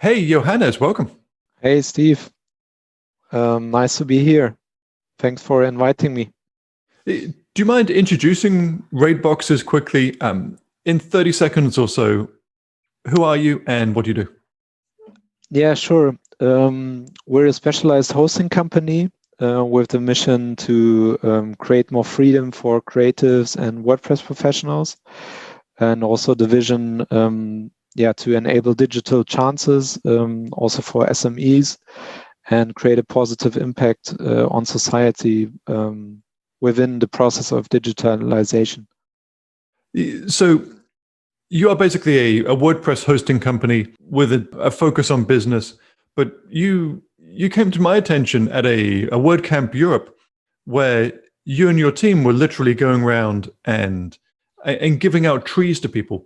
Hey, Johannes, welcome. Hey, Steve. Nice to be here. Thanks for inviting me. Do you mind introducing Raidboxes quickly? In 30 seconds or so, who are you and what do you do? Yeah, sure. We're a specialized hosting company with the mission to create more freedom for creatives and WordPress professionals, and also the vision, to enable digital chances, also for SMEs, and create a positive impact on society within the process of digitalization. So, you are basically a WordPress hosting company with a focus on business, but you came to my attention at a WordCamp Europe where you and your team were literally going around and giving out trees to people.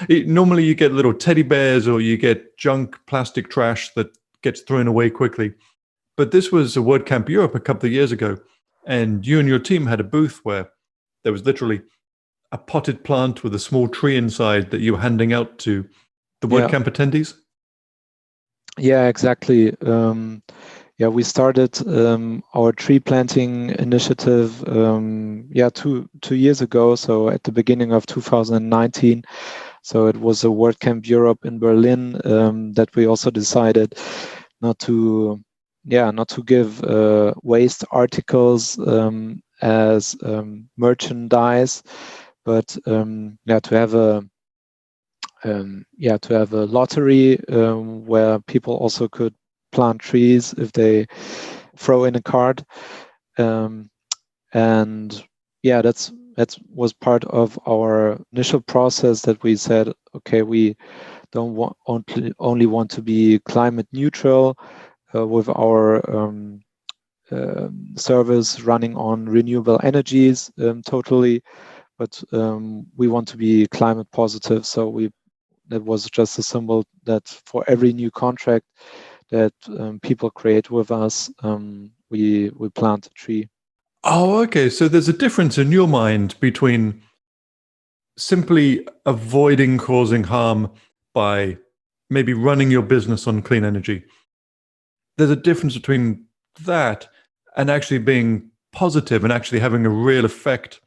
Normally you get little teddy bears or you get junk plastic trash that gets thrown away quickly. But this was a WordCamp Europe a couple of years ago, and you and your team had a booth where there was literally a potted plant with a small tree inside that you were handing out to the Yeah, WordCamp attendees. yeah, exactly. We started our tree planting initiative, 2 years ago. So at the beginning of 2019. So it was a WordCamp Europe in Berlin that we also decided not to, not to give waste articles as merchandise, but to have a lottery where people also could plant trees if they throw in a card. That was part of our initial process, that we said, okay, we don't only want to be climate neutral with our service running on renewable energies totally, but we want to be climate positive. So that was just a symbol that for every new contract that people create with us, we plant a tree. Oh, okay. So there's a difference in your mind between simply avoiding causing harm by maybe running your business on clean energy. There's a difference between that and actually being positive and actually having a real effect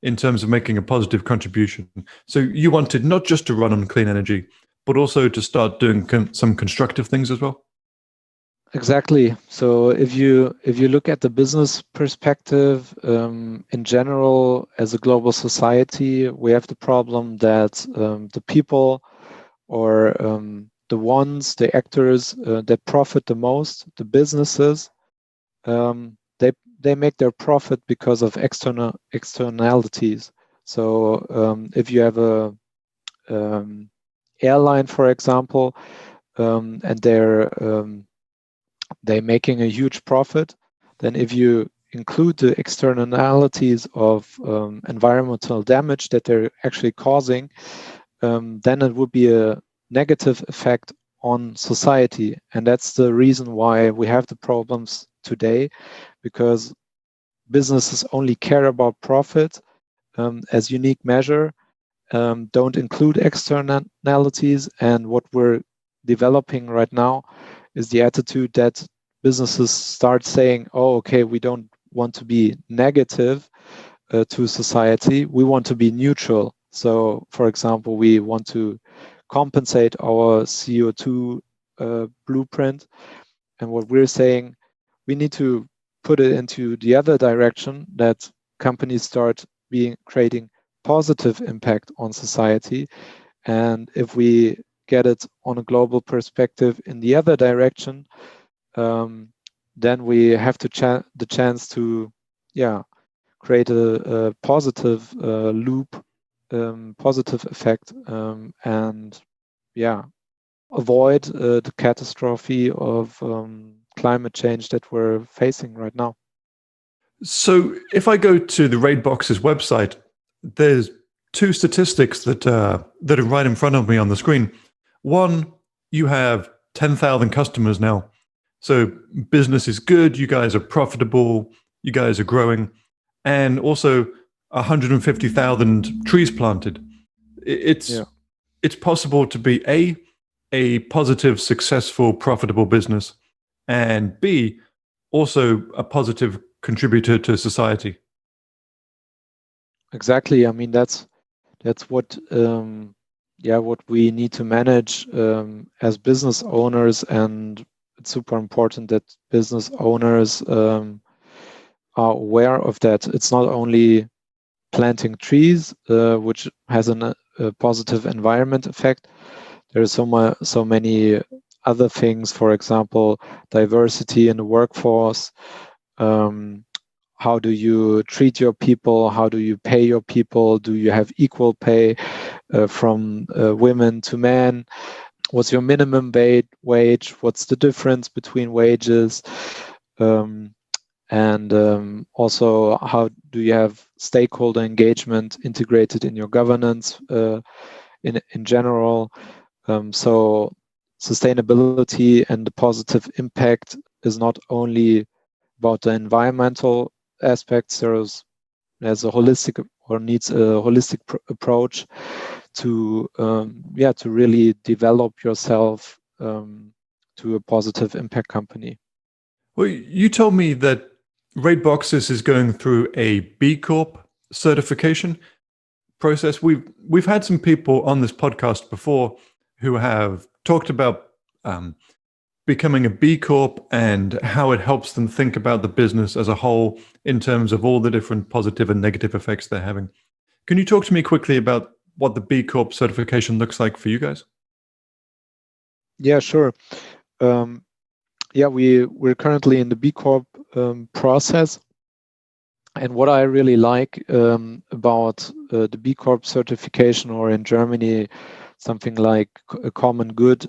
in terms of making a positive contribution. So you wanted not just to run on clean energy, but also to start doing some constructive things as well. Exactly. So if you look at the business perspective, in general, as a global society, we have the problem that the people, or the actors that profit the most, the businesses, they make their profit because of externalities. So if you have a airline, for example, and they're making a huge profit, then if you include the externalities of environmental damage that they're actually causing, then it would be a negative effect on society. And that's the reason why we have the problems today, because businesses only care about profit as unique measure, don't include externalities. And what we're developing right now is the attitude that businesses start saying, oh, okay, we don't want to be negative to society. We want to be neutral. So, for example, we want to compensate our CO2 blueprint. And what we're saying, we need to put it into the other direction, that companies start creating positive impact on society. And if we get it on a global perspective in the other direction, then we have the chance to create a positive loop, positive effect, and avoid the catastrophe of climate change that we're facing right now. So if I go to the Raidboxes website, there's two statistics that are right in front of me on the screen. One, you have 10,000 customers now. So business is good. You guys are profitable. You guys are growing. And also 150,000 trees planted. It's possible to be a positive, successful, profitable business, and B, also a positive contributor to society? Exactly. I mean, that's what what we need to manage as business owners, and it's super important that business owners are aware of that. It's not only planting trees, which has a positive environment effect. There are so many other things. For example, diversity in the workforce. How do you treat your people? How do you pay your people? Do you have equal pay from women to men? What's your minimum wage? What's the difference between wages? And also, how do you have stakeholder engagement integrated in your governance in general? So sustainability and the positive impact is not only about the environmental aspects. There's a holistic, or needs a holistic approach to to really develop yourself to a positive impact company. Well, you told me that Raidboxes is going through a BCorp certification process. We've had some people on this podcast before who have talked about becoming a B Corp and how it helps them think about the business as a whole in terms of all the different positive and negative effects they're having. Can you talk to me quickly about what the B Corp certification looks like for you guys? Yeah, sure. We're currently in the B Corp process. And what I really like about the B Corp certification, or in Germany, something like a common good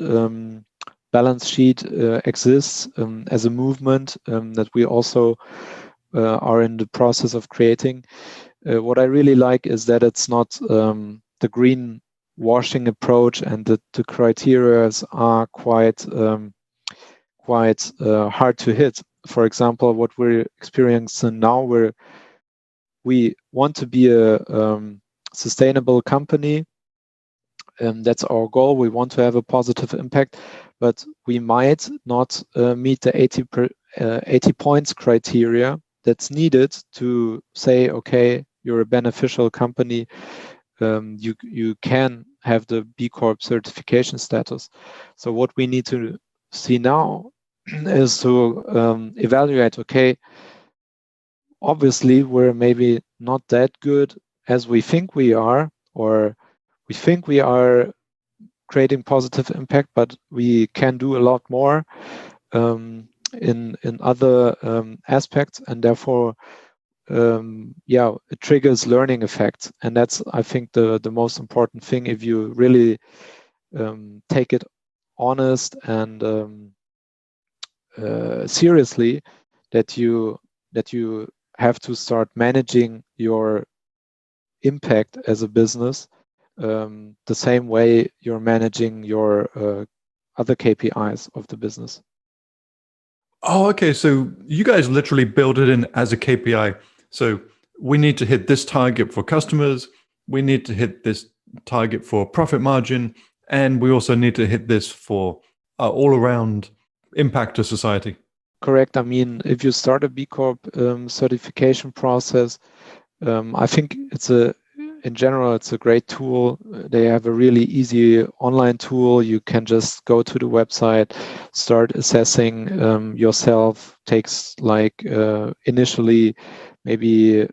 balance sheet exists as a movement that we also are in the process of creating. What I really like is that it's not the green washing approach, and that the criteria are quite hard to hit. For example, what we're experiencing now, we want to be a sustainable company, and that's our goal. We want to have a positive impact, but we might not meet the 80 points criteria that's needed to say, okay, you're a beneficial company. You can have the B Corp certification status. So what we need to see now is to evaluate, okay, obviously we're maybe not that good as we think we are, or we think we are creating positive impact, but we can do a lot more in other aspects, and therefore it triggers learning effects. And that's, I think, the most important thing, if you really take it honest and seriously, that you have to start managing your impact as a business the same way you're managing your other KPIs of the business. Oh, okay. So you guys literally build it in as a KPI. So we need to hit this target for customers. We need to hit this target for profit margin. And we also need to hit this for all around impact to society. Correct. I mean, if you start a B Corp certification process, I think in general, it's a great tool. They have a really easy online tool. You can just go to the website, start assessing yourself. Takes like initially maybe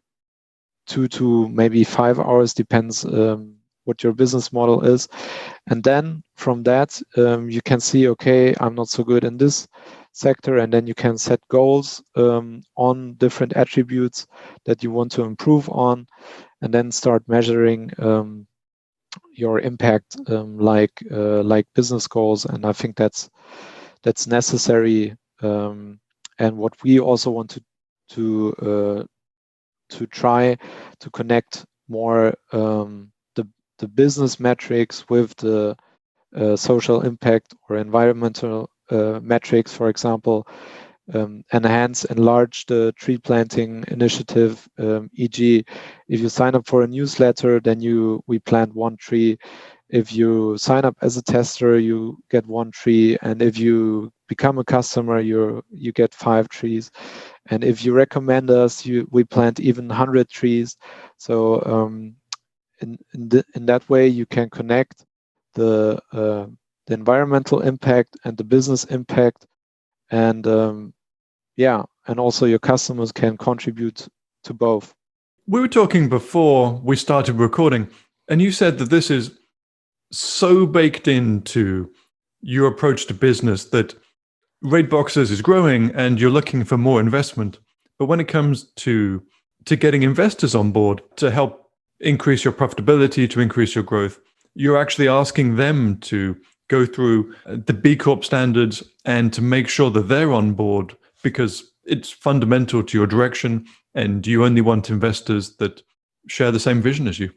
2 to maybe 5 hours, depends what your business model is. And then from that, you can see, okay, I'm not so good in this sector, and then you can set goals on different attributes that you want to improve on, and then start measuring your impact like business goals. And I think that's necessary, and what we also want to try to connect more the business metrics with the social impact or environmental metrics. For example, enlarge the tree planting initiative, e.g. if you sign up for a newsletter, then we plant 1 tree if you sign up as a tester, you get 1 tree, and if you become a customer, you get 5 trees, and if you recommend us, we plant even 100 trees. So in that way, you can connect the environmental impact and the business impact, and and also your customers can contribute to both. We were talking before we started recording, and you said that this is so baked into your approach to business that Raidboxes is growing and you're looking for more investment. But when it comes to getting investors on board to help increase your profitability, to increase your growth, you're actually asking them to go through the B Corp standards and to make sure that they're on board, because it's fundamental to your direction and you only want investors that share the same vision as you.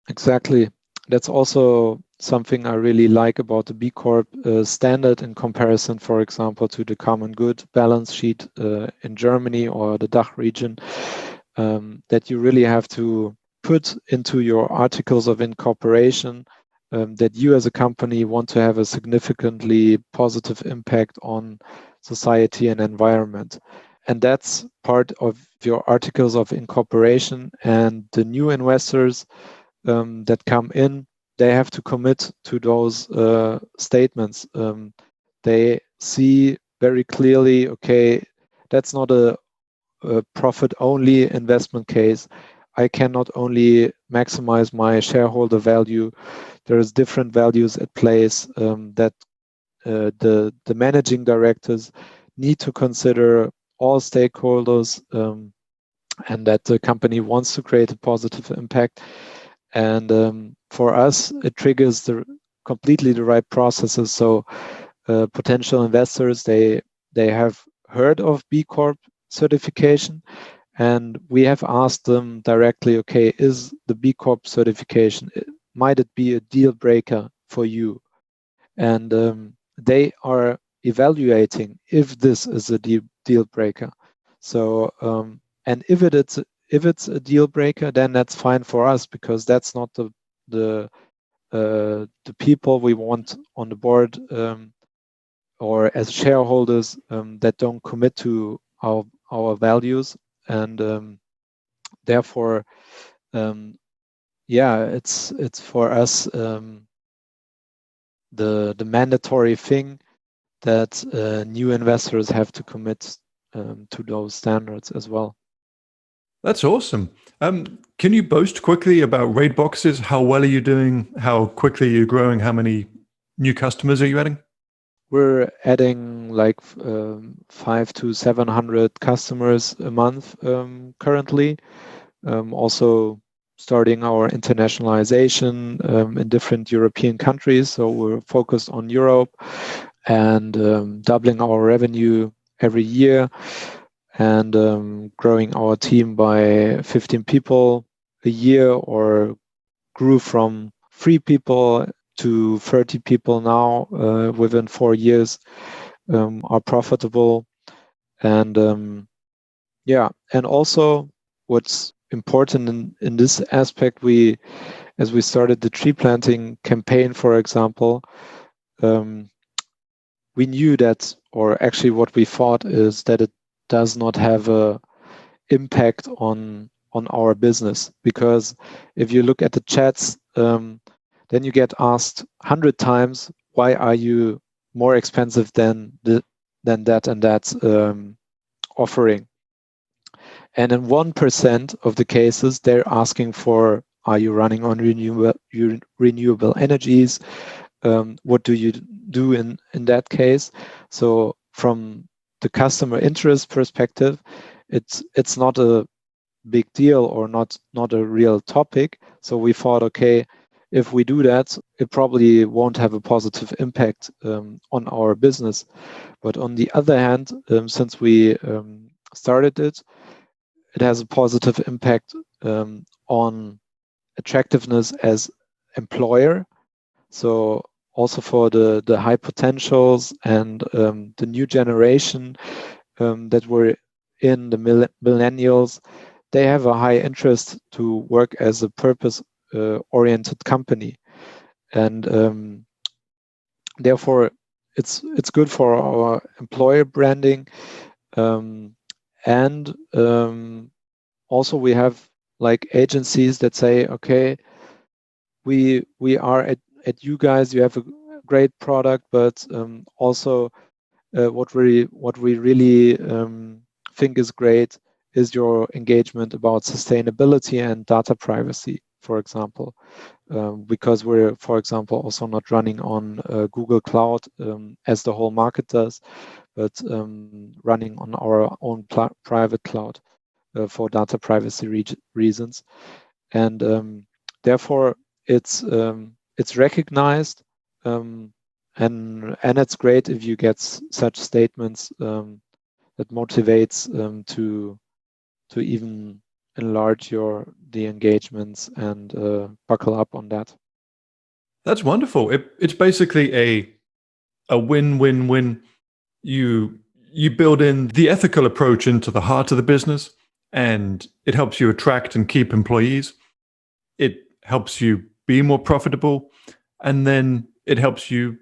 Exactly. That's also something I really like about the B Corp standard in comparison, for example, to the common good balance sheet in Germany or the DACH region, that you really have to put into your articles of incorporation that you as a company want to have a significantly positive impact on society and environment. And that's part of your articles of incorporation, and the new investors that come in, they have to commit to those statements. They see very clearly, okay, that's not a profit-only investment case. I cannot only maximize my shareholder value. There's different values at place that the managing directors need to consider all stakeholders, and that the company wants to create a positive impact. And for us, it triggers completely the right processes. So potential investors, they have heard of B Corp certification, and we have asked them directly, okay, is the B Corp certification, might it be a deal breaker for you? And they are evaluating if this is a deal breaker. So and if it's a deal breaker, then that's fine for us, because that's not the people we want on the board or as shareholders that don't commit to our values, and therefore, it's for us the mandatory thing that new investors have to commit to those standards as well. That's awesome. Can you boast quickly about Raidboxes? How well are you doing? How quickly are you growing? How many new customers are you adding? We're adding like 500 to 700 customers a month currently. Also starting our internationalization in different European countries. So we're focused on Europe and doubling our revenue every year, and growing our team by 15 people a year, or grew from 3 people to 30 people now within 4 years, are profitable. And and also what's important in this aspect, as we started the tree planting campaign, for example, we knew that, or actually what we thought is that it does not have a impact on our business, because if you look at the chats, then you get asked 100 times, why are you more expensive than that and that offering? And in 1% of the cases, they're asking for, are you running on renewable energies? What do you do in that case? So from the customer interest perspective, it's not a big deal, or not a real topic. So we thought, okay, if we do that, it probably won't have a positive impact on our business. But on the other hand, since we started it, it has a positive impact on attractiveness as employer. So also for the high potentials and the new generation that were in the millennials, they have a high interest to work as a purpose oriented company. and therefore it's good for our employer branding, and also we have like agencies that say, okay, we are at you guys, you have a great product, but also what we really think is great is your engagement about sustainability and data privacy, for example, because we're, for example, also not running on Google Cloud as the whole market does, but running on our own private cloud for data privacy reasons, and therefore it's recognized, and it's great if you get such statements that motivates to even enlarge the engagements and buckle up on that. That's wonderful. It's basically a win-win-win. You build in the ethical approach into the heart of the business, and it helps you attract and keep employees. It helps you be more profitable, and then it helps you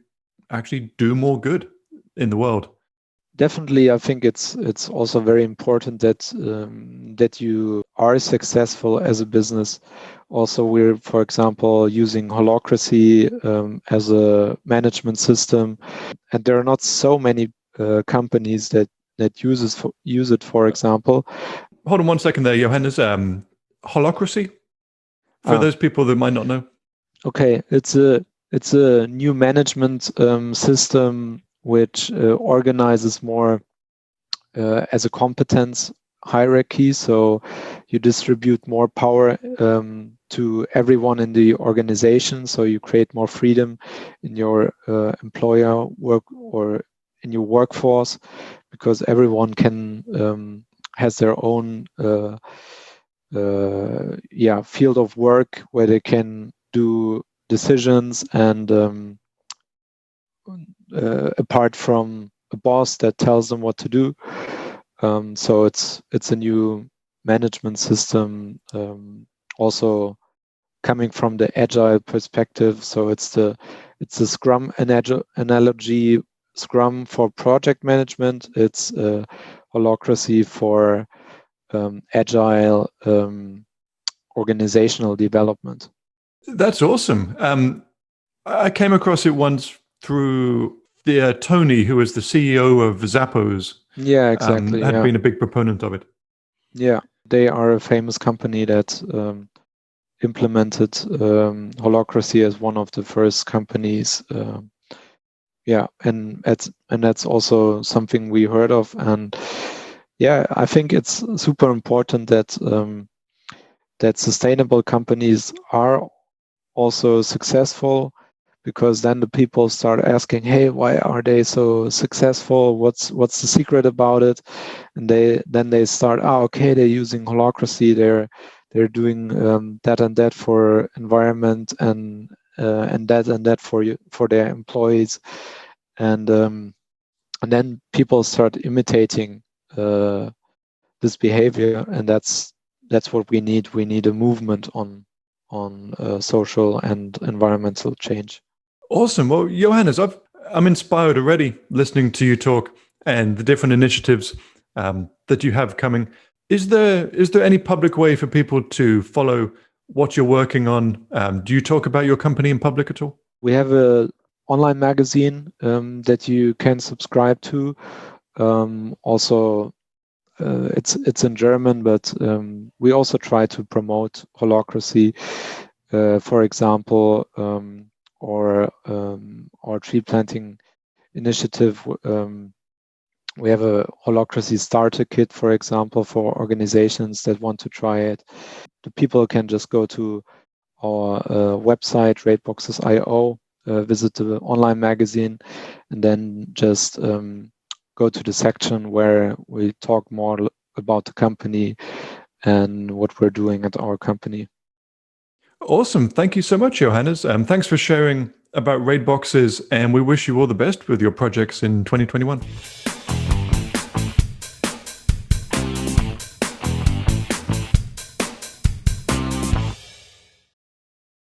actually do more good in the world. Definitely, I think it's also very important that that you are successful as a business. Also, we're, for example, using holocracy as a management system, and there are not so many companies that use it. For example, hold on one second there, Johannes. Holocracy, for those people that might not know. Okay, it's a new management system which organizes more as a competence hierarchy. So you distribute more power to everyone in the organization. So you create more freedom in your employer work or in your workforce, because everyone can has their own field of work where they can do decisions, and apart from a boss that tells them what to do. So it's a new management system, also coming from the agile perspective. So it's the Scrum analogy. Scrum for project management. It's holocracy for agile organizational development. That's awesome. I came across it once through Tony, who was the CEO of Zappos. Yeah, exactly. Had been a big proponent of it. Yeah, they are a famous company that implemented holocracy as one of the first companies. And that's also something we heard of. And yeah, I think it's super important that that sustainable companies are also successful, because then the people start asking, hey, why are they so successful? What's the secret about it? And they start, okay, they're using holocracy, they're doing that and that for environment, and that for their employees, and then people start imitating this behavior, and that's what we need. We need a movement on social and environmental change. Awesome. Well, Johannes, I'm inspired already listening to you talk and the different initiatives that you have coming. Is there any public way for people to follow what you're working on? Do you talk about your company in public at all? We have a online magazine that you can subscribe to. Also, it's in German, but we also try to promote holocracy, for example, or tree planting initiative. We have a holocracy starter kit, for example, for organizations that want to try it. The people can just go to our website, Raidboxes.io, visit the online magazine, and then just go to the section where we talk more about the company and what we're doing at our company. Awesome. Thank you so much, Johannes. Thanks for sharing about Raidboxes, and we wish you all the best with your projects in 2021.